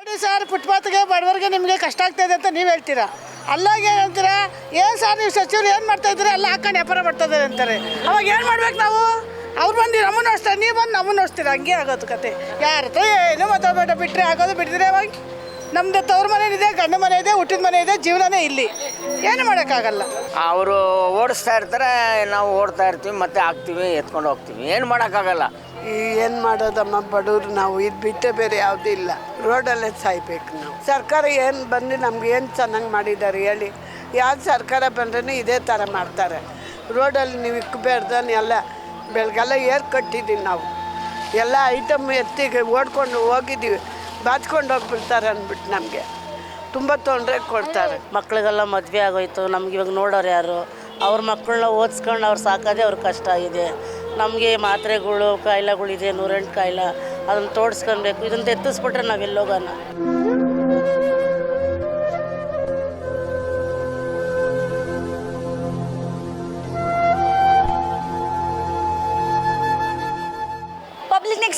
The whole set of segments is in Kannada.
ನೋಡಿ ಸರ್, ಫುಟ್ಪಾತ್ಗೆ ಬಡವರಿಗೆ ನಿಮಗೆ ಕಷ್ಟ ಆಗ್ತಾಯಿದೆ ಅಂತ ನೀವು ಹೇಳ್ತೀರಾ. ಅಲ್ಲಾಗ ಏನು ಹೇಳ್ತೀರಾ, ಏನು ಸರ್ ನೀವು ಸಚಿವರು ಏನು ಮಾಡ್ತಾಯಿದ್ದೀರಾ, ಎಲ್ಲ ಹಾಕೊಂಡು ವ್ಯಾಪಾರ ಮಾಡ್ತಾಯಿದ್ದಾರೆ ಅಂತಾರೆ. ಅವಾಗ ಏನು ಮಾಡ್ಬೇಕು ನಾವು? ಅವ್ರು ಬಂದು ನಮ್ಮನ್ನು ನೋಡ್ತಾರೆ, ನೀವು ಬಂದು ನಮ್ಮನ್ನು ನೋಡ್ತೀರ. ಹಂಗೆ ಆಗೋದು ಕತೆ. ಯಾರ ಹತ್ರ ಏನು ಮಾತಾಡಬೇಡ, ಬಿಟ್ಟರೆ ಆಗೋದು, ಬಿಟ್ಟಿದ್ರೆ ಅವಾಗ ನಮ್ಮದು ತವ್ರ ಮನೆ ಇದೆ, ಗಂಡು ಮನೆ ಇದೆ, ಹುಟ್ಟಿದ ಮನೆ ಇದೆ, ಜೀವನನೇ ಇಲ್ಲಿ. ಏನು ಮಾಡೋಕ್ಕಾಗಲ್ಲ. ಅವರು ಓಡಿಸ್ತಾ ಇರ್ತಾರೆ, ನಾವು ಓಡ್ತಾ ಇರ್ತೀವಿ, ಮತ್ತೆ ಹಾಕ್ತೀವಿ, ಎತ್ಕೊಂಡು ಹೋಗ್ತೀವಿ. ಏನು ಮಾಡೋಕ್ಕಾಗಲ್ಲ. ಏನು ಮಾಡೋದಮ್ಮ, ಬಡವ್ರು ನಾವು. ಇದು ಬಿಟ್ಟೆ ಬೇರೆ ಯಾವುದೂ ಇಲ್ಲ. ರೋಡಲ್ಲೇ ಸಾಯ್ಬೇಕು ನಾವು. ಸರ್ಕಾರ ಏನು ಬಂದು ನಮ್ಗೆ ಏನು ಚೆನ್ನಾಗಿ ಮಾಡಿದ್ದಾರೆ ಹೇಳಿ? ಯಾವ್ದು ಸರ್ಕಾರ ಬಂದ್ರೂ ಇದೇ ಥರ ಮಾಡ್ತಾರೆ. ರೋಡಲ್ಲಿ ನೀವು ಇಕ್ಕಬೇಡ್ದಾನೆ ಎಲ್ಲ ಬೆಳಗೆಲ್ಲ ಏರ್ ಕಟ್ಟಿದ್ದೀವಿ ನಾವು. ಎಲ್ಲ ಐಟಮ್ ಎತ್ತಿಗೆ ಓಡ್ಕೊಂಡು ಹೋಗಿದ್ದೀವಿ, ಬಾಚ್ಕೊಂಡು ಹೋಗ್ಬಿಡ್ತಾರೆ ಅಂದ್ಬಿಟ್ಟು ನಮಗೆ ತುಂಬ ತೊಂದರೆ ಕೊಡ್ತಾರೆ. ಮಕ್ಕಳಿಗೆಲ್ಲ ಮದುವೆ ಆಗೋಯ್ತು, ನಮ್ಗೆ ಇವಾಗ ನೋಡೋರು ಯಾರು? ಅವ್ರ ಮಕ್ಕಳನ್ನ ಓದಿಸ್ಕೊಂಡು ಅವ್ರು ಸಾಕೋದೇ ಅವ್ರ ಕಷ್ಟ ಆಗಿದೆ. ನಮಗೆ ಮಾತ್ರೆಗಳು ಕಾಯಿಲೆಗಳಿದೆ, 108 ಕಾಯಿಲೆ, ಅದನ್ನು ತೋಡಿಸ್ಕೊಬೇಕು. ಇದನ್ನು ಎತ್ತಿಸ್ಬಿಟ್ರೆ ನಾವೆಲ್ಲೋಗೋಣ.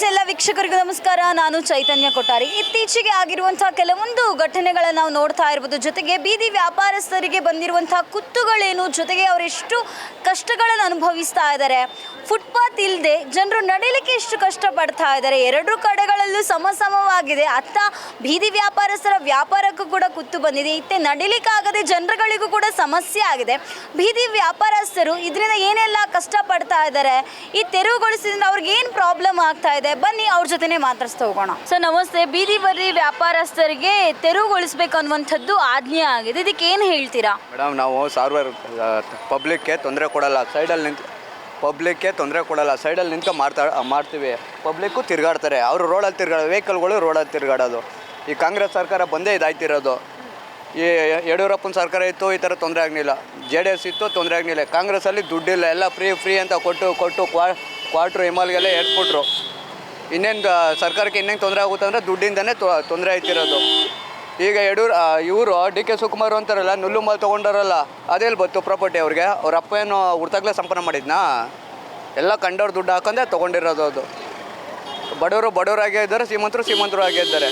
ಎಲ್ಲ ವೀಕ್ಷಕರಿಗೂ ನಮಸ್ಕಾರ. ನಾನು ಚೈತನ್ಯ ಕೊಟ್ಟಾರಿ. ಇತ್ತೀಚೆಗೆ ಆಗಿರುವಂತಹ ಕೆಲವೊಂದು ಘಟನೆಗಳನ್ನು ನಾವು ನೋಡ್ತಾ ಇರ್ಬೋದು. ಜೊತೆಗೆ ಬೀದಿ ವ್ಯಾಪಾರಸ್ಥರಿಗೆ ಬಂದಿರುವಂತಹ ಕುತ್ತುಗಳೇನು, ಜೊತೆಗೆ ಅವರೆಷ್ಟು ಕಷ್ಟಗಳನ್ನು ಅನುಭವಿಸ್ತಾ ಇದ್ದಾರೆ. ಫುಟ್ಪಾತ್ ಇಲ್ಲದೆ ಜನರು ನಡೀಲಿಕ್ಕೆ ಎಷ್ಟು ಕಷ್ಟಪಡ್ತಾ ಇದ್ದಾರೆ. ಎರಡು ಕಡೆಗಳಲ್ಲೂ ಸಮಸಮವಾಗಿದೆ. ಅತ್ತ ಬೀದಿ ವ್ಯಾಪಾರಸ್ಥರ ವ್ಯಾಪಾರಕ್ಕೂ ಕೂಡ ಕುತ್ತು ಬಂದಿದೆ, ಇತ್ತೆ ನಡೀಲಿಕ್ಕಾಗದೆ ಜನರುಗಳಿಗೂ ಕೂಡ ಸಮಸ್ಯೆ ಆಗಿದೆ. ಬೀದಿ ವ್ಯಾಪಾರಸ್ಥರು ಇದರಿಂದ ಏನೆಲ್ಲ ಕಷ್ಟಪಡ್ತಾ ಇದ್ದಾರೆ, ಈ ತೆರವುಗೊಳಿಸಿದ್ರಿಂದ ಅವ್ರಿಗೆ ಏನು ಪ್ರಾಬ್ಲಮ್ ಆಗ್ತಾ ಇದೆ, ಬನ್ನಿ ಅವ್ರ ಜೊತೆನೆ ಮಾತಾಡ್ಸ್ತಾ ಹೋಗೋಣ. ಸರ್ ನಮಸ್ತೆ. ಬೀದಿ ವ್ಯಾಪಾರಸ್ಥರಿಗೆ ತೆರವುಗೊಳಿಸಬೇಕು ಅನ್ನುವಂಥದ್ದು ಆಜ್ಞೆ ಆಗಿದೆ, ಇದಕ್ಕೆ ಏನು ಹೇಳ್ತೀರಾ? ಮೇಡಮ್, ನಾವು ಪಬ್ಲಿಕ್ಗೆ ತೊಂದರೆ ಕೊಡಲ್ಲ, ಸೈಡಲ್ಲಿ ನಿಂತು ಪಬ್ಲಿಕ್ಗೆ ತೊಂದರೆ ಕೊಡಲ್ಲ, ಸೈಡಲ್ಲಿ ನಿಂತ್ಕೊ ಮಾಡ್ತೀವಿ. ಪಬ್ಲಿಕ್ಕು ತಿರುಗಾಡ್ತಾರೆ, ಅವರು ರೋಡಲ್ಲಿ ತಿರುಗಾಡೋದು, ವೆಹಿಕಲ್ಗಳು ರೋಡಲ್ಲಿ ತಿರುಗಾಡೋದು. ಈ ಕಾಂಗ್ರೆಸ್ ಸರ್ಕಾರ ಬಂದೇ ಇದಾಯ್ತಿರೋದು. ಈ ಯಡಿಯೂರಪ್ಪನ ಸರ್ಕಾರ ಇತ್ತು, ಈ ಥರ ತೊಂದರೆ ಆಗಲಿಲ್ಲ. JDS ಇತ್ತು, ತೊಂದರೆ ಆಗಲಿಲ್ಲ. ಕಾಂಗ್ರೆಸ್ಸಲ್ಲಿ ದುಡ್ಡಿಲ್ಲ, ಎಲ್ಲ ಫ್ರೀ ಅಂತ ಕೊಟ್ಟು ಕ್ವಾರ್ಟ್ರು ಹಿಮಾಲ್ಗೆಲ್ಲ ಏರ್ಸ್ಬಿಟ್ರು. ಇನ್ನೇನು ಸರ್ಕಾರಕ್ಕೆ ಇನ್ನೇನು ತೊಂದರೆ ಆಗುತ್ತೆ ಅಂದರೆ ದುಡ್ಡಿಂದನೇ ತೊಂದರೆ ಆಯ್ತಿರೋದು. ಈಗ ಇವರು DK ಶಿವಕುಮಾರ್ ಅಂತಾರಲ್ಲ, ನುಲ್ಲು ಮಾಲ್ ತೊಗೊಂಡಾರಲ್ಲ, ಅದೆಲ್ಲಿ ಬತ್ತು ಪ್ರಾಪರ್ಟಿ ಅವ್ರಿಗೆ? ಅವ್ರ ಅಪ್ಪ ಏನು ಹುಡ್ತಾಗ್ಲೇ ಸಂಪಾದನೆ ಮಾಡಿದ್ನಾ? ಎಲ್ಲ ಕಂಡವ್ರು ದುಡ್ಡು ಹಾಕೊಂಡೆ ತೊಗೊಂಡಿರೋದು. ಅದು ಬಡವರಾಗೇ ಇದ್ದಾರೆ, ಶ್ರೀಮಂತರು ಆಗೇ ಇದ್ದಾರೆ.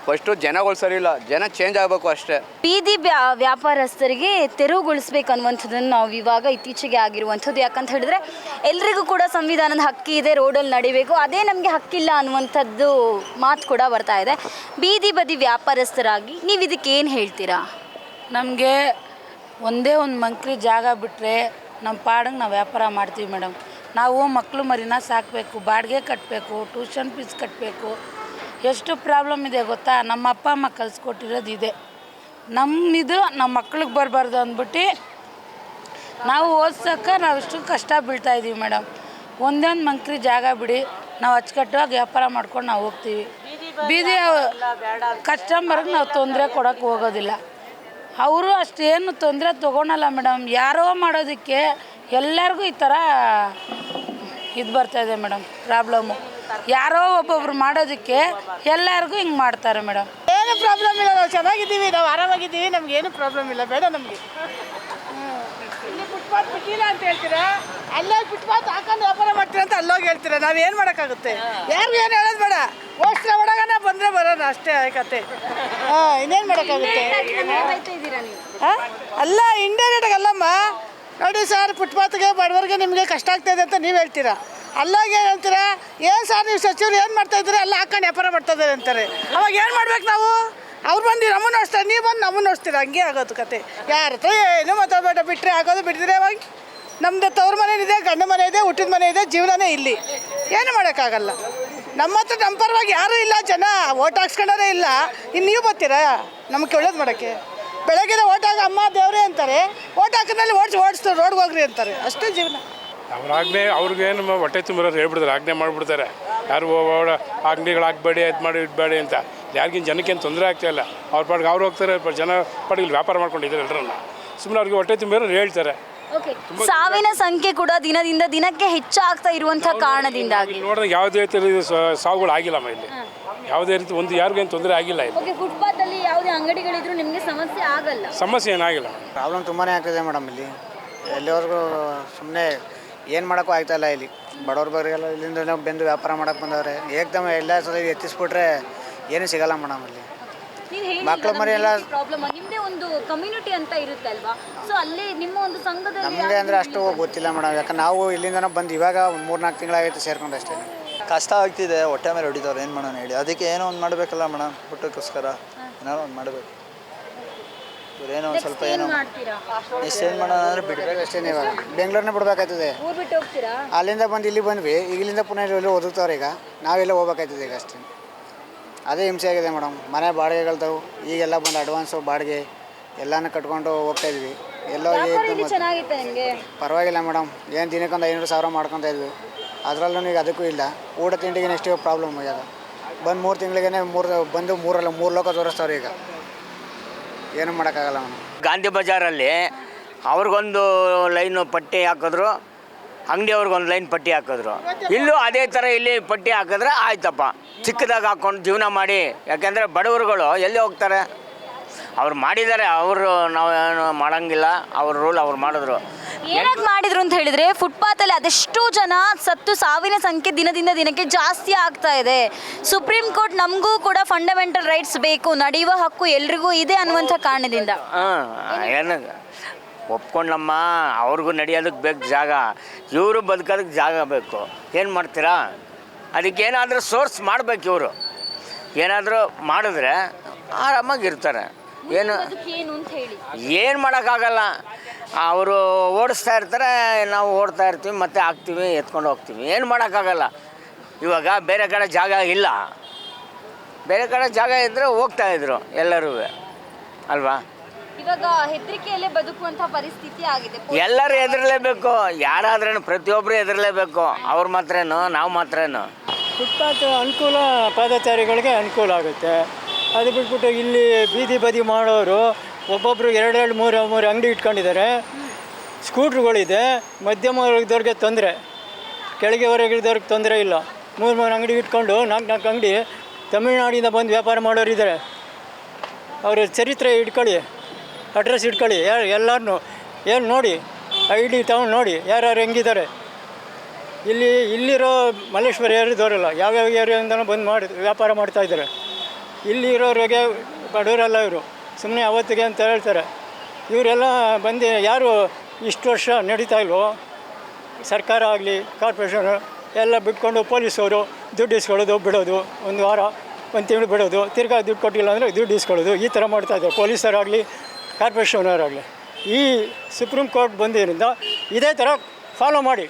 ಫಸ್ಟು ಜನಗಳು ಸರಿ ಇಲ್ಲ, ಜನ ಚೇಂಜ್ ಆಗಬೇಕು ಅಷ್ಟೇ. ಬೀದಿ ವ್ಯಾಪಾರಸ್ಥರಿಗೆ ತೆರವುಗೊಳಿಸ್ಬೇಕು ಅನ್ನುವಂಥದ್ದನ್ನು ನಾವು ಇವಾಗ ಇತ್ತೀಚೆಗೆ ಆಗಿರುವಂಥದ್ದು. ಯಾಕಂತ ಹೇಳಿದ್ರೆ ಎಲ್ರಿಗೂ ಕೂಡ ಸಂವಿಧಾನದ ಹಕ್ಕಿ ಇದೆ, ರೋಡಲ್ಲಿ ನಡಿಬೇಕು, ಅದೇ ನಮಗೆ ಹಕ್ಕಿಲ್ಲ ಅನ್ನುವಂಥದ್ದು ಮಾತು ಕೂಡ ಬರ್ತಾ ಇದೆ. ಬೀದಿ ವ್ಯಾಪಾರಸ್ಥರಾಗಿ ನೀವು ಇದಕ್ಕೆ ಏನು ಹೇಳ್ತೀರಾ? ನಮಗೆ ಒಂದೇ ಒಂದು ಮಂಕ್ರಿ ಜಾಗ ಬಿಟ್ಟರೆ ನಮ್ಮ ಪಾಡಿಗೆ ನಾವು ವ್ಯಾಪಾರ ಮಾಡ್ತೀವಿ ಮೇಡಮ್. ನಾವು ಮಕ್ಕಳು ಮರಿನ ಸಾಕಬೇಕು, ಬಾಡಿಗೆ ಕಟ್ಟಬೇಕು, ಟ್ಯೂಷನ್ ಫೀಸ್ ಕಟ್ಟಬೇಕು. ಎಷ್ಟು ಪ್ರಾಬ್ಲಮ್ ಇದೆ ಗೊತ್ತಾ? ನಮ್ಮ ಅಪ್ಪ ಅಮ್ಮ ಕಲಿಸ್ಕೊಟ್ಟಿರೋದು ಇದೆ. ನಮ್ಮ ಮಕ್ಳಿಗೆ ಬರಬಾರ್ದು ಅಂದ್ಬಿಟ್ಟು ನಾವು ಓದ್ಸೋಕ್ಕೆ ನಾವು ಇಷ್ಟು ಕಷ್ಟ ಬೀಳ್ತಾಯಿದ್ದೀವಿ ಮೇಡಮ್. ಒಂದೇ ಒಂದು ಮಂಕ್ರಿ ಜಾಗ ಬಿಡಿ, ನಾವು ಅಚ್ಚುಕಟ್ಟುವಾಗಿ ವ್ಯಾಪಾರ ಮಾಡ್ಕೊಂಡು ನಾವು ಹೋಗ್ತೀವಿ. ಬೀದಿ ಕಸ್ಟಮರ್ಗೆ ನಾವು ತೊಂದರೆ ಕೊಡೋಕ್ಕೆ ಹೋಗೋದಿಲ್ಲ. ಅವರು ಅಷ್ಟೇನು ತೊಂದರೆ ತೊಗೊಳಲ್ಲ ಮೇಡಮ್. ಯಾರೋ ಮಾಡೋದಕ್ಕೆ ಎಲ್ಲರಿಗೂ ಈ ಥರ ಇದು ಬರ್ತಾಯಿದೆ ಮೇಡಮ್, ಪ್ರಾಬ್ಲಮ್ಮು. ಯಾರೋ ಒಬ್ಬೊಬ್ರು ಮಾಡೋದಕ್ಕೆ ಎಲ್ಲರಿಗೂ ಹಿಂಗೆ ಮಾಡ್ತಾರೆ ಮೇಡಮ್. ಏನು ಪ್ರಾಬ್ಲಮ್ ಇಲ್ಲ, ನಾವು ಚೆನ್ನಾಗಿದ್ದೀವಿ, ನಾವು ಆರಾಮಾಗಿದ್ದೀವಿ, ನಮಗೇನು ಪ್ರಾಬ್ಲಮ್ ಇಲ್ಲ, ಬೇಡ ನಮಗೆ. ಇಲ್ಲಿ ಫುಟ್ಪಾತ್ ಬಿಟ್ಟಿಲ್ಲ ಅಂತ ಹೇಳ್ತೀರಾ, ಅಲ್ಲೋಗಿ ಫುಟ್ಪಾತ್ ಹಾಕೊಂಡು ವ್ಯಾಪಾರ ಮಾಡ್ತೀರಾ ಅಂತ ಅಲ್ಲೋಗಿ ಹೇಳ್ತೀರಾ. ನಾವೇನು ಮಾಡೋಕ್ಕಾಗುತ್ತೆ? ಯಾರಿಗೂ ಏನು ಹೇಳೋದು ಬೇಡ, ಓಡಿಸ್ರೆ ಒಳಗನ ಬಂದರೆ ಬರೋಣ ಅಷ್ಟೇ ಕತೆ. ಇನ್ನೇನು ಮಾಡೋಕ್ಕಾಗುತ್ತೆ? ಅಲ್ಲ, ಇಂಡೈರೆಕ್ಟಾಗಿ ಅಲ್ಲಮ್ಮ. ನೋಡಿ ಸರ್, ಫುಟ್ಪಾತ್ಗೆ ಬಡವರಿಗೆ ನಿಮಗೆ ಕಷ್ಟ ಆಗ್ತಾಯಿದೆ ಅಂತ ನೀವು ಹೇಳ್ತೀರಾ. ಅಲ್ಲಾಗ ಏನು ಹೇಳ್ತೀರಾ, ಏನು ಸರ್ ನೀವು ಸಚಿವರು ಏನು ಮಾಡ್ತಾಯಿದ್ದೀರಾ, ಎಲ್ಲ ಹಾಕೊಂಡು ವ್ಯಾಪಾರ ಮಾಡ್ತಾಯಿದ್ದಾರೆ ಅಂತಾರೆ. ಅವಾಗ ಏನು ಮಾಡ್ಬೇಕು ನಾವು? ಅವ್ರು ಬಂದು ನಮ್ಮನ್ನು ನೋಡ್ತಾರೆ, ನೀವು ಬಂದು ನಮ್ಮನ್ನು ನೋಡ್ತೀರ. ಹಂಗೆ ಆಗೋದು ಕತೆ. ಯಾರ ಹತ್ರ ಏನು ಮಾತಾಡಬೇಡ, ಬಿಟ್ಟರೆ ಆಗೋದು, ಬಿಟ್ಟಿದ್ರೆ ಅವಾಗ ನಮ್ಮದು ತವ್ರ ಮನೆ ಇದೆ, ಗಂಡು ಮನೆ ಇದೆ, ಹುಟ್ಟಿದ ಮನೆ ಇದೆ, ಜೀವನನೇ ಇಲ್ಲಿ. ಏನು ಮಾಡೋಕ್ಕಾಗಲ್ಲ. ನಮ್ಮ ಹತ್ರ ನಮ್ಮ ಪರವಾಗಿ ಯಾರೂ ಇಲ್ಲ, ಜನ ಓಟ್ ಹಾಕ್ಸ್ಕೊಂಡೇ ಇಲ್ಲ. ಇನ್ನು ನೀವು ಬರ್ತೀರಾ ನಮಗೆ ಒಳ್ಳೇದು ಮಾಡೋಕ್ಕೆ? ಬೆಳಗ್ಗೆ ಓಟ್ ಹಾಕಿ ಅಮ್ಮ ದೇವರೇ ಅಂತಾರೆ, ಓಟ್ ಹಾಕಿದ್ಮೇಲೆ ಓಡಿಸ್ತಾರೆ, ರೋಡ್ಗೆ ಹೋಗ್ರಿ ಅಂತಾರೆ. ಅಷ್ಟೇ ಜೀವನ. ಅವ್ರಿಗೇನು ಹೊಟ್ಟೆ ತುಂಬಿರೋರು ಹೇಳ್ಬಿಡ್ತಾರೆ, ಆಜ್ಞೆ ಮಾಡಿಬಿಡ್ತಾರೆ. ಯಾರು ಅಂಗಡಿಗಳು ಹಾಕ್ಬೇಡಿ, ಅದು ಮಾಡಿ ಇಡಬೇಡಿ ಅಂತ. ಯಾರಿಗಿನ ಜನಕ್ಕೇನು ತೊಂದರೆ ಆಗ್ತಾಯಿಲ್ಲ, ಅವ್ರ ಪಾಡಿಗೆ ಅವ್ರು ಹೋಗ್ತಾರೆ, ಜನ ಪಾಡಿಗೆ ವ್ಯಾಪಾರ ಮಾಡ್ಕೊಂಡಿದ್ದಾರೆ ಎಲ್ಲರನ್ನ. ಸುಮ್ಮನೆ ಅವ್ರಿಗೆ ಹೊಟ್ಟೆ ತುಂಬಿರೋರು ಹೇಳ್ತಾರೆ. ಸಾವಿನ ಸಂಖ್ಯೆ ಕೂಡ ದಿನದಿಂದ ದಿನಕ್ಕೆ ಹೆಚ್ಚಾಗ್ತಾ ಇರುವಂಥ ಕಾರಣದಿಂದಾಗಿ ನೋಡಿದ್ರೆ ಯಾವುದೇ ರೀತಿ ಸಾವುಗಳು ಆಗಿಲ್ಲಮ್ಮ ಇಲ್ಲಿ. ಯಾವುದೇ ರೀತಿ ಯಾರಿಗೇನು ತೊಂದರೆ ಆಗಿಲ್ಲ ಇಲ್ಲಿ. ಫುಟ್ಪಾತ್ ಅಲ್ಲಿ ಯಾವುದೇ ಅಂಗಡಿಗಳಿದ್ರು ನಿಮಗೆ ಸಮಸ್ಯೆ ಆಗಲ್ಲ? ಸಮಸ್ಯೆ ಏನಾಗಿಲ್ಲ. ಪ್ರಾಬ್ಲಮ್ ತುಂಬಾ ಆಗ್ತಿದೆ ಮೇಡಮ್. ಇಲ್ಲಿ ಎಲ್ಲಿವರೆಗೂ ಸುಮ್ಮನೆ ಏನು ಮಾಡೋಕ್ಕೂ ಆಗ್ತಾ ಇಲ್ಲ. ಇಲ್ಲಿ ಬಡವ್ರ ಬರಿಗೆಲ್ಲ ಇಲ್ಲಿಂದ ಬಂದು ವ್ಯಾಪಾರ ಮಾಡೋಕ್ಕೆ ಬಂದವ್ರೆ. ಏಕದಮ್ ಎಲ್ಲ ಸಲ ಎತ್ತಿಸ್ಬಿಟ್ರೆ ಏನೂ ಸಿಗಲ್ಲ ಮೇಡಮ್ ಅಲ್ಲಿ. ನೀವು ಹೇಳಿ ಮಕ್ಳು ಮರಿ ಎಲ್ಲ ಪ್ರಾಬ್ಲಮ್ ನಿಮ್ಮದೇ ಒಂದು ಕಮ್ಯುನಿಟಿ ಅಂತ ಇರುತ್ತೆ ಅಲ್ವಾ, ಸೊ ಅಲ್ಲಿ ನಿಮ್ಮ ಒಂದು ಸಂಘದಲ್ಲಿ ನಮಗೆ ಅಂದರೆ ಅಷ್ಟು ಗೊತ್ತಿಲ್ಲ ಮೇಡಮ್. ಯಾಕಂದ್ರೆ ನಾವು ಇಲ್ಲಿಂದನೇ ಬಂದು ಇವಾಗ ಒಂದು 3-4 ತಿಂಗಳಾಗಿತ್ತು ಸೇರ್ಕೊಂಡು ಅಷ್ಟೇ. ಕಷ್ಟ ಆಗ್ತಿದೆ, ಹೊಟ್ಟೆ ಮೇಲೆ ಹೊಡಿತಾರೆ, ಏನು ಮಾಡೋಣ ಹೇಳಿ. ಅದಕ್ಕೆ ಏನೋ ಒಂದು ಮಾಡಬೇಕಲ್ಲ ಮೇಡಮ್, ಊಟಕ್ಕೋಸ್ಕರ ಏನಾದ್ರು ಒಂದು ಮಾಡಬೇಕು. ಏನೋ ಒಂದು ಸ್ವಲ್ಪ ಏನೋ ಏನು ಮಾಡೋಣ ಅಂದರೆ ಬಿಡಬೇಕು ಅಷ್ಟೇ. ಇವಾಗ ಬೆಂಗಳೂರನ್ನೇ ಬಿಡ್ಬೇಕಾಯ್ತದೆ. ಊರು ಬಿಟ್ಟು ಹೋಗ್ತೀರಾ? ಅಲ್ಲಿಂದ ಬಂದು ಇಲ್ಲಿ ಬಂದ್ವಿ, ಈಗ ಇಲ್ಲಿಂದ ಪುನಃ ಇಲ್ಲಿ ಓದುತ್ತವ್ರೆ. ಈಗ ನಾವೆಲ್ಲ ಹೋಗ್ಬೇಕಾಯ್ತದೆ ಈಗ ಅಷ್ಟೇ. ಅದೇ ಹಿಂಸೆ ಆಗಿದೆ ಮೇಡಮ್. ಮನೆ ಬಾಡಿಗೆಗಳ್ತಾವು ಈಗೆಲ್ಲ ಬಂದು ಅಡ್ವಾನ್ಸು ಬಾಡಿಗೆ ಎಲ್ಲನೂ ಕಟ್ಕೊಂಡು ಹೋಗ್ತಾಯಿದ್ವಿ. ಎಲ್ಲೋ ಚೆನ್ನಾಗಿತ್ತೆ ನಿಮಗೆ? ಪರವಾಗಿಲ್ಲ ಮೇಡಮ್. ಏನು ದಿನಕ್ಕೊಂದು 500,000 ಮಾಡ್ಕೊತಾ ಇದ್ವಿ. ಅದರಲ್ಲೂ ಈಗ ಅದಕ್ಕೂ ಇಲ್ಲ. ಊಟ ತಿಂಡಿಗೆ ಎಷ್ಟೋ ಪ್ರಾಬ್ಲಮ್ ಈಗ. ಬಂದು 3 ತಿಂಗಳಿಗೇ ಬಂದು 3 ಲೋಕ ತೋರಿಸ್ತಾವ್ರೆ. ಈಗ ಏನೂ ಮಾಡೋಕ್ಕಾಗಲ್ಲ ಮೇಡಮ್. ಗಾಂಧಿ ಬಜಾರಲ್ಲಿ ಅವ್ರಿಗೊಂದು ಲೈನು ಪಟ್ಟಿ ಹಾಕಿದ್ರು, ಅಂಗಡಿಯವ್ರಿಗೊಂದು ಲೈನ್ ಪಟ್ಟಿ ಹಾಕಿದ್ರು. ಇಲ್ಲೂ ಅದೇ ಥರ ಇಲ್ಲಿ ಪಟ್ಟಿ ಹಾಕಿದ್ರೆ ಆಯ್ತಪ್ಪ, ಚಿಕ್ಕದಾಗಿ ಹಾಕ್ಕೊಂಡು ಜೀವನ ಮಾಡಿ. ಯಾಕೆಂದರೆ ಬಡವರುಗಳು ಎಲ್ಲಿ ಹೋಗ್ತಾರೆ? ಅವ್ರು ಮಾಡಿದ್ದಾರೆ, ಅವರು ನಾವೇನು ಮಾಡೋಂಗಿಲ್ಲ. ಅವ್ರ ರೂಲ್ ಅವ್ರು ಮಾಡಿದ್ರು. ಏನಾಗಿ ಮಾಡಿದ್ರು ಅಂತ ಹೇಳಿದ್ರೆ, ಫುಟ್ಪಾತಲ್ಲಿ ಅದೆಷ್ಟೋ ಜನ ಸತ್ತು ಸಾವಿನ ಸಂಖ್ಯೆ ದಿನದಿಂದ ದಿನಕ್ಕೆ ಜಾಸ್ತಿ ಆಗ್ತಾ ಇದೆ. ಸುಪ್ರೀಂ ಕೋರ್ಟ್ ನಮಗೂ ಕೂಡ ಫಂಡಮೆಂಟಲ್ ರೈಟ್ಸ್ ಬೇಕು, ನಡೆಯುವ ಹಕ್ಕು ಎಲ್ರಿಗೂ ಇದೆ ಅನ್ನುವಂಥ ಕಾರಣದಿಂದ ಏನು ಒಪ್ಕೊಂಡಮ್ಮ, ಅವ್ರಿಗೂ ನಡೆಯೋದಕ್ಕೆ ಬೇಕು ಜಾಗ, ಇವರು ಬದುಕೋದಕ್ಕೆ ಜಾಗ ಬೇಕು. ಏನು ಮಾಡ್ತೀರಾ? ಅದಕ್ಕೇನಾದರೂ ಸೋರ್ಸ್ ಮಾಡಬೇಕು. ಇವರು ಏನಾದರೂ ಮಾಡಿದ್ರೆ ಆರಾಮಾಗಿರ್ತಾರೆ. ಏನು ಏನು ಮಾಡೋಕ್ಕಾಗಲ್ಲ. ಅವರು ಓಡಿಸ್ತಾ ಇರ್ತಾರೆ, ನಾವು ಓಡ್ತಾ ಇರ್ತೀವಿ, ಮತ್ತೆ ಹಾಕ್ತೀವಿ, ಎತ್ಕೊಂಡು ಹೋಗ್ತೀವಿ. ಏನು ಮಾಡೋಕ್ಕಾಗಲ್ಲ. ಇವಾಗ ಬೇರೆ ಕಡೆ ಜಾಗ ಇಲ್ಲ, ಬೇರೆ ಕಡೆ ಜಾಗ ಇದ್ದರೆ ಹೋಗ್ತಾಯಿದ್ರು ಎಲ್ಲರೂ ಅಲ್ವಾ. ಇವಾಗ ಹೆದರಿಕೆಯಲ್ಲೇ ಬದುಕುವಂಥ ಪರಿಸ್ಥಿತಿ ಆಗಿದೆ. ಎಲ್ಲರೂ ಹೆದರಲೇಬೇಕು. ಯಾರಾದ್ರೂ ಪ್ರತಿಯೊಬ್ಬರು ಹೆದರಲೇಬೇಕು. ಅವ್ರು ಮಾತ್ರೇನು, ನಾವು ಮಾತ್ರೇನು. ಫುಟ್ಪಾತ್ ಅನುಕೂಲ, ಪಾದಚಾರಿಗಳಿಗೆ ಅನುಕೂಲ ಆಗುತ್ತೆ. ಅದು ಬಿಟ್ಬಿಟ್ಟು ಇಲ್ಲಿ ಬೀದಿ ಬದಿ ಮಾಡೋರು ಒಬ್ಬೊಬ್ಬರು 2-3 ಅಂಗಡಿ ಇಟ್ಕೊಂಡಿದ್ದಾರೆ. ಸ್ಕೂಟ್ರುಗಳಿದೆ. ಮಧ್ಯಮ ವರ್ಗದವ್ರಿಗೆ ತೊಂದರೆ, ಕೆಳಗೆ ವರ್ಗದವ್ರಿಗೆ ತೊಂದರೆ ಇಲ್ಲ. 3 ಅಂಗಡಿ ಇಟ್ಕೊಂಡು 4 ಅಂಗಡಿ ತಮಿಳ್ನಾಡಿಂದ ಬಂದು ವ್ಯಾಪಾರ ಮಾಡೋರು ಇದ್ದಾರೆ. ಅವ್ರ ಚರಿತ್ರೆ ಇಟ್ಕೊಳ್ಳಿ, ಅಡ್ರೆಸ್ ಇಟ್ಕೊಳ್ಳಿ, ಎಲ್ಲರನ್ನೂ ಏನು ನೋಡಿ, ID ತಗೊಂಡು ನೋಡಿ ಯಾರ್ಯಾರು ಹೆಂಗಿದ್ದಾರೆ. ಇಲ್ಲಿರೋ ಮಲ್ಲೇಶ್ವರ ಏರಿದವರಲ್ಲ, ಯಾವ್ಯಾವ ಏರಿಯಾದಿಂದನೂ ಬಂದು ವ್ಯಾಪಾರ ಮಾಡ್ತಾಯಿದ್ದಾರೆ. ಇಲ್ಲಿ ಇರೋರಿಗೆ ಬಡವರಲ್ಲ ಇವರು, ಸುಮ್ಮನೆ ಅವತ್ತಿಗೆ ಅಂತ ಹೇಳ್ತಾರೆ. ಇವರೆಲ್ಲ ಬಂದು ಯಾರು ಇಷ್ಟು ವರ್ಷ ನಡೀತಾ ಇಲ್ವೋ, ಸರ್ಕಾರ ಆಗಲಿ ಕಾರ್ಪೊರೇಷನು ಎಲ್ಲ ಬಿಟ್ಕೊಂಡು ಪೊಲೀಸವರು ದುಡ್ಡು ಇಸ್ಕೊಳ್ಳೋದು, ಬಿಡೋದು, 1 ವಾರ 1 ತಿಂಗಳು ಬಿಡೋದು, ತಿರ್ಗಾ ದುಡ್ಡು ಕೊಟ್ಟಿಲ್ಲ ಅಂದರೆ ದುಡ್ಡು ಇಸ್ಕೊಳ್ಳೋದು, ಈ ಥರ ಮಾಡ್ತಾಯಿದ್ದಾರೆ ಪೊಲೀಸರಾಗಲಿ ಕಾರ್ಪೊರೇಷನವರಾಗಲಿ. ಈ ಸುಪ್ರೀಂ ಕೋರ್ಟ್ ಬಂದಿದ್ದರಿಂದ ಇದೇ ಥರ ಫಾಲೋ ಮಾಡಿ,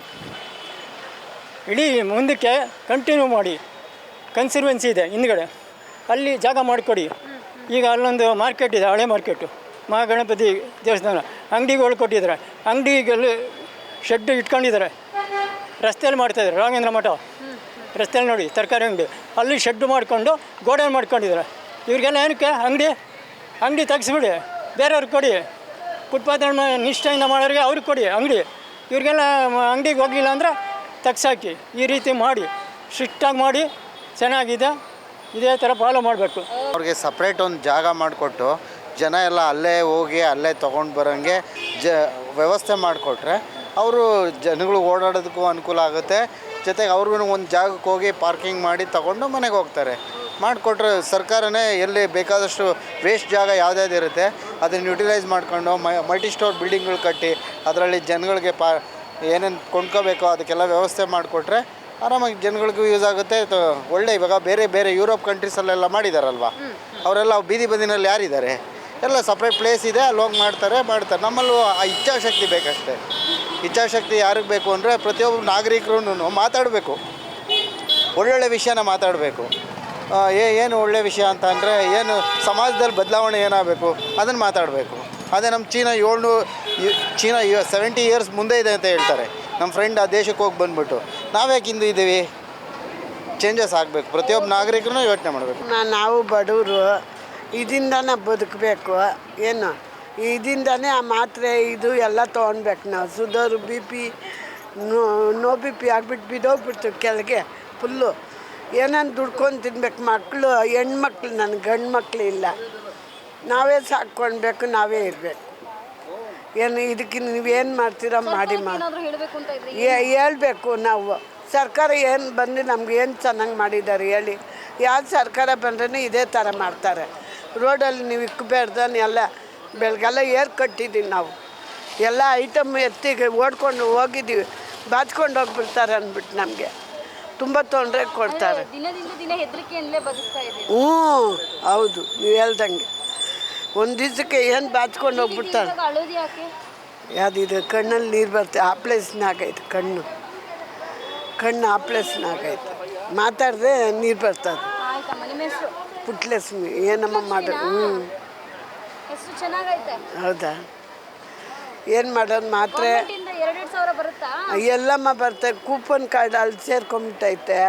ಇಡೀ ಮುಂದಕ್ಕೆ ಕಂಟಿನ್ಯೂ ಮಾಡಿ. ಕನ್ಸರ್ವೆನ್ಸಿ ಇದೆ ಹಿಂದ್ಗಡೆ, ಅಲ್ಲಿ ಜಾಗ ಮಾಡಿಕೊಡಿ. ಈಗ ಅಲ್ಲೊಂದು ಮಾರ್ಕೆಟ್ ಇದೆ, ಹಳೆ ಮಾರ್ಕೆಟು, ಮಹಾಗಣಪತಿ ದೇವಸ್ಥಾನ. ಅಂಗಡಿಗಳು ಕೊಟ್ಟಿದ್ದಾರೆ, ಅಂಗಡಿಗಳಲ್ಲಿ ಶೆಡ್ ಇಟ್ಕೊಂಡಿದ್ದಾರೆ. ರಸ್ತೆಯಲ್ಲಿ ಮಾಡ್ತಾಯಿದ್ದಾರೆ, ರಾಘವೇಂದ್ರ ಮಠ ರಸ್ತೆಯಲ್ಲಿ ನೋಡಿ, ತರಕಾರಿ ಅಂಗಡಿ, ಅಲ್ಲಿ ಶೆಡ್ಡು ಮಾಡಿಕೊಂಡು ಗೋಡೆ ಮಾಡ್ಕೊಂಡಿದ್ದಾರೆ. ಇವ್ರಿಗೆಲ್ಲ ಏನಕ್ಕೆ ಅಂಗಡಿ ತೆಗಿಸ್ಬಿಡಿ, ಬೇರೆಯವ್ರಿಗೆ ಕೊಡಿ. ಫುಟ್ಪಾತ್ ನಿಷ್ಠೆಯಿಂದ ಮಾಡೋರಿಗೆ ಅವ್ರಿಗೆ ಕೊಡಿ ಅಂಗಡಿ. ಇವ್ರಿಗೆಲ್ಲ ಅಂಗಡಿಗೆ ಹೋಗಿಲ್ಲ ಅಂದರೆ ತೆಗ್ಸಾಕಿ. ಈ ರೀತಿ ಮಾಡಿ, ಸ್ಟ್ರಿಕ್ಟಾಗಿ ಮಾಡಿ, ಚೆನ್ನಾಗಿದೆ. ಇದೇ ಥರ ಫಾಲೋ ಮಾಡಬೇಕು. ಅವ್ರಿಗೆ ಸಪ್ರೇಟ್ ಒಂದು ಜಾಗ ಮಾಡಿಕೊಟ್ಟು ಜನ ಎಲ್ಲ ಅಲ್ಲೇ ಹೋಗಿ ಅಲ್ಲೇ ತೊಗೊಂಡು ಬರೋಂಗೆ ವ್ಯವಸ್ಥೆ ಮಾಡಿಕೊಟ್ರೆ ಅವರು ಜನಗಳು ಓಡಾಡೋದಕ್ಕೂ ಅನುಕೂಲ ಆಗುತ್ತೆ. ಜೊತೆಗೆ ಅವ್ರಿಗೂ ಒಂದು ಜಾಗಕ್ಕೆ ಹೋಗಿ ಪಾರ್ಕಿಂಗ್ ಮಾಡಿ ತೊಗೊಂಡು ಮನೆಗೆ ಹೋಗ್ತಾರೆ. ಮಾಡಿಕೊಟ್ರೆ ಸರ್ಕಾರನೇ ಎಲ್ಲಿ ಬೇಕಾದಷ್ಟು ವೇಸ್ಟ್ ಜಾಗ ಯಾವುದ್ಯಾವ್ದು ಇರುತ್ತೆ ಅದನ್ನು ಯುಟಿಲೈಸ್ ಮಾಡ್ಕೊಂಡು ಮಲ್ಟಿ ಸ್ಟೋರ್ ಬಿಲ್ಡಿಂಗ್ಗಳು ಕಟ್ಟಿ ಅದರಲ್ಲಿ ಜನಗಳಿಗೆ ಏನೇನು ಕೊಂಡ್ಕೋಬೇಕೋ ಅದಕ್ಕೆಲ್ಲ ವ್ಯವಸ್ಥೆ ಮಾಡಿಕೊಟ್ರೆ ಆರಾಮಾಗಿ ಜನಗಳಿಗೂ ಯೂಸ್ ಆಗುತ್ತೆ. ಒಳ್ಳೆ ಇವಾಗ ಬೇರೆ ಬೇರೆ ಯುರೋಪ್ ಕಂಟ್ರೀಸಲ್ಲೆಲ್ಲ ಮಾಡಿದಾರಲ್ವ, ಅವರೆಲ್ಲ ಬೀದಿ ಬದಿನಲ್ಲಿ ಯಾರಿದ್ದಾರೆ, ಎಲ್ಲ ಸಪ್ರೇಟ್ ಪ್ಲೇಸ್ ಇದೆ, ಅಲ್ಲಿ ಹೋಗಿ ಮಾಡ್ತಾರೆ. ನಮ್ಮಲ್ಲೂ ಆ ಇಚ್ಛಾಶಕ್ತಿ ಬೇಕಷ್ಟೇ. ಇಚ್ಛಾಶಕ್ತಿ ಯಾರಿಗೆ ಬೇಕು ಅಂದರೆ ಪ್ರತಿಯೊಬ್ಬ ನಾಗರಿಕರು ಮಾತಾಡಬೇಕು, ಒಳ್ಳೊಳ್ಳೆ ವಿಷಯನ ಮಾತಾಡಬೇಕು. ಏನು ಒಳ್ಳೆ ವಿಷಯ ಅಂತ ಅಂದರೆ ಏನು ಸಮಾಜದಲ್ಲಿ ಬದಲಾವಣೆ ಏನಾಗಬೇಕು ಅದನ್ನು ಮಾತಾಡಬೇಕು. ಅದೇ ನಮ್ಮ ಚೀನಾ 70 ಇಯರ್ಸ್ ಮುಂದೆ ಇದೆ ಅಂತ ಹೇಳ್ತಾರೆ. ನಮ್ಮ ಫ್ರೆಂಡ್ ಆ ದೇಶಕ್ಕೆ ಹೋಗಿ ಬಂದುಬಿಟ್ಟು ನಾವ್ಯಾಕೆ ಹಿಂದೆ ಇದ್ದೀವಿ? ಚೇಂಜಸ್ ಆಗಬೇಕು. ಪ್ರತಿಯೊಬ್ಬ ನಾಗರಿಕರೂ ಯೋಚನೆ ಮಾಡಬೇಕು. ನಾವು ಬಡವರು ಇದರಿಂದನೇ ಬದುಕಬೇಕು. ಏನು ಇದರಿಂದನೇ ಆ ಮಾತ್ರೆ ಇದು ಎಲ್ಲ ತೊಗೊಳ್ಬೇಕು. ನಾವು ಸುಗರು BP ನೋ BP ಆಗಿಬಿಟ್ಟು ಬಿದ್ದೋಗ್ಬಿಡ್ತು ಕೆಳಗೆ ಫುಲ್ಲು. ಏನೇನು ದುಡ್ಕೊಂಡು ತಿನ್ಬೇಕು. ಮಕ್ಕಳು ಹೆಣ್ಮಕ್ಳು, ನನ್ನ ಗಂಡು ಮಕ್ಕಳು ಇಲ್ಲ. ನಾವೇ ಸಾಕ್ಕೊಳ್ಬೇಕು, ನಾವೇ ಇರಬೇಕು. ಏನು ಇದಕ್ಕೆ ನೀವೇನು ಮಾಡ್ತೀರಾ ಮಾಡಿ ಹೇಳ್ಬೇಕು. ನಾವು ಸರ್ಕಾರ ಏನು ಬಂದು ನಮ್ಗೆ ಏನು ಚೆನ್ನಾಗಿ ಮಾಡಿದ್ದಾರೆ ಹೇಳಿ. ಯಾವ ಸರ್ಕಾರ ಬಂದ್ರೂ ಇದೇ ಥರ ಮಾಡ್ತಾರೆ. ರೋಡಲ್ಲಿ ನೀವು ಇಕ್ಕಬೇಡ್ದಾನೆ ಎಲ್ಲ ಬೆಳಗೆಲ್ಲ ಏರ್ ಕಟ್ಟಿದ್ದೀವಿ ನಾವು. ಎಲ್ಲ ಐಟಮ್ ಎತ್ತಿಗೆ ಓಡ್ಕೊಂಡು ಹೋಗಿದ್ದೀವಿ, ಬಾಚ್ಕೊಂಡು ಹೋಗ್ಬಿಡ್ತಾರೆ ಅಂದ್ಬಿಟ್ಟು ನಮಗೆ ತುಂಬ ತೊಂದರೆ ಕೊಡ್ತಾರೆ. ದಿನದಿಂದ ದಿನ ಹೆದರಿಕೆಯಲ್ಲೇ ಬದುಕ್ತಾ ಇದ್ದೀವಿ. ಹೌದು, ನೀವು ಹೇಳ್ದಂಗೆ ಒಂದು ದಿವಸಕ್ಕೆ ಏನು ಬಾಚ್ಕೊಂಡು ಹೋಗ್ಬಿಡ್ತಾರೆ. ಅಳೋದು ಯಾಕೆ? ಯಾವುದಿದೆ ಕಣ್ಣಲ್ಲಿ ನೀರು ಬರ್ತದೆ, ಆಪ್ಲೇಸ್ನಾಗೈತೆ ಕಣ್ಣು ಆಪ್ಲೇಸ್ನಾಗೈತೆ, ಮಾತಾಡಿದ್ರೆ ನೀರು ಬರ್ತದೆ. ಆಯ್ತಮ್ಮ, ನಿಮ್ಮ ಹೆಸರು? ಪುಟ್ಲಕ್ಷ್ಮಿ. ಏನಮ್ಮ ಮಾಡೋದು? ಹೆಸರು ಚೆನ್ನಾಗೈತೆ. ಹೌದಾ? ಏನು ಮಾಡೋದು? ಮಾತ್ರೆ 2,000 ಬರುತ್ತಾ? ಎಲ್ಲಮ್ಮ ಬರ್ತದೆ. ಕೂಪನ್ ಕಾರ್ಡ್ ಅಲ್ಲಿ ಸೇರ್ಕೊಂಬಿಟ್ಟೈತೆ.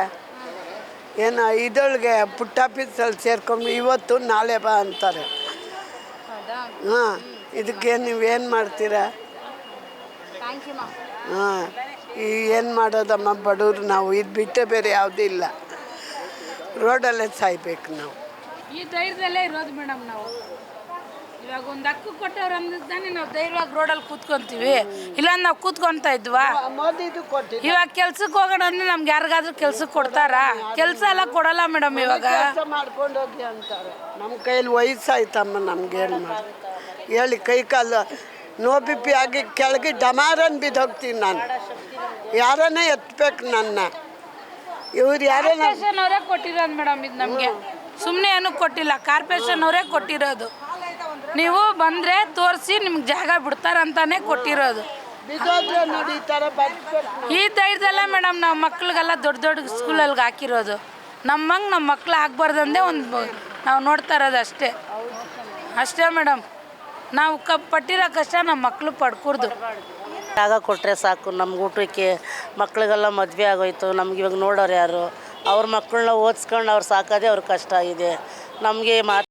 ಏನು ಇದೊಳಗೆ ಪುಟ್ಟ ಆಫೀಸಲ್ಲಿ ಸೇರ್ಕೊಂಡು ಇವತ್ತು ನಾಳೆ ಬಾ ಅಂತಾರೆ. ಹಾಂ, ಇದಕ್ಕೇನು ನೀವೇನು ಮಾಡ್ತೀರಾ? ಹಾಂ, ಏನು ಮಾಡೋದಮ್ಮ ಬಡವರು ನಾವು. ಇದು ಬಿಟ್ಟೆ ಬೇರೆ ಯಾವುದೂ ಇಲ್ಲ. ರೋಡಲ್ಲೇ ಸಾಯ್ಬೇಕು ನಾವು. ಈ ಧೈರ್ಯದಲ್ಲೇ ಇರೋದು ಮೇಡಮ್ ನಾವು. ಇವಾಗ ಒಂದು ಹಕ್ಕು ಕೊಟ್ಟವ್ರು ಅಂದಿದ್ದಾನೆ ನಾವು ಧೈರ್ಯವಾಗಿ ರೋಡಲ್ಲಿ ಕೂತ್ಕೊಂತೀವಿ. ಇಲ್ಲ ನಾವು ಕೂತ್ಕೊತಾ ಇದ್ವಾ? ಮೋದಿದು ಕೊಟ್ಟಿದ್ದು. ಇವಾಗ ಕೆಲ್ಸಕ್ಕೆ ಹೋಗೋಣ ಅಂದ್ರೆ ನಮ್ಗೆ ಯಾರಿಗಾದ್ರೂ ಕೆಲ್ಸಕ್ಕೆ ಕೊಡ್ತಾರಾ? ಕೆಲಸ ಎಲ್ಲ ಕೊಡಲ್ಲ ಮೇಡಮ್. ಇವಾಗ ಕೆಲಸ ಮಾಡ್ಕೊಂಡು ಹೋಗಿ ಅಂತಾರೆ. ನಮ್ಮ ಕೈಯಲ್ಲಿ ವಯಸ್ಸಾಯ್ತಮ್ಮ, ನಮ್ಗೇನು ಮಾಡಿ ಹೇಳಿ? ಕೈ ಕಾಲು ನೋ ಬಿ ಪಿ ಆಗಿ ಕೆಳಗೆ ಡಮಾರನ್ ಬಿದ್ದೋಗ್ತೀನಿ ನಾನು. ಯಾರನ್ನೇ ಎತ್ತಬೇಕು ನನ್ನ. ಇವ್ರು ಯಾರನ್ನ ಕಾರ್ಪೊರೇಷನ್ ಅವರೇ ಕೊಟ್ಟಿರೋದು ಮೇಡಮ್. ಇದು ನಮಗೆ ಸುಮ್ಮನೆ ಏನೂ ಕೊಟ್ಟಿಲ್ಲ, ಕಾರ್ಪೊರೇಷನ್ ಅವರೇ ಕೊಟ್ಟಿರೋದು. ನೀವು ಬಂದರೆ ತೋರಿಸಿ ನಿಮ್ಗೆ ಜಾಗ ಬಿಡ್ತಾರಂತಾನೆ ಕೊಟ್ಟಿರೋದು. ಬಿದ್ದೋದ್ರೆ ನೋಡಿ ಈ ಥರ ಈ ಧೈರ್ಯದಲ್ಲೇ ಮೇಡಮ್ ನಾವು ಮಕ್ಳಿಗೆಲ್ಲ ದೊಡ್ಡ ದೊಡ್ಡ ಸ್ಕೂಲಲ್ಲಿ ಹಾಕಿರೋದು. ನಮ್ಮಂಗೆ ನಮ್ಮ ಮಕ್ಳು ಆಗ್ಬಾರ್ದಂದೇ ಒಂದು ನಾವು ನೋಡ್ತಾ ಇರೋದು ಅಷ್ಟೇ ಮೇಡಮ್. ನಾವು ಪಟ್ಟಿರೋ ಕಷ್ಟ ನಮ್ಮ ಮಕ್ಕಳು ಪಡ್ಕೂರ್ದು. ಜಾಗ ಕೊಟ್ಟರೆ ಸಾಕು ನಮ್ಗೆ ಊಟಕ್ಕೆ. ಮಕ್ಳಿಗೆಲ್ಲ ಮದುವೆ ಆಗೋಯ್ತು, ನಮ್ಗೆ ಇವಾಗ ನೋಡೋರು ಯಾರು? ಅವ್ರ ಮಕ್ಕಳನ್ನ ಓದಿಸ್ಕೊಂಡು ಅವ್ರು ಸಾಕೋದೇ ಅವ್ರ ಕಷ್ಟ ಇದೆ. ನಮಗೆ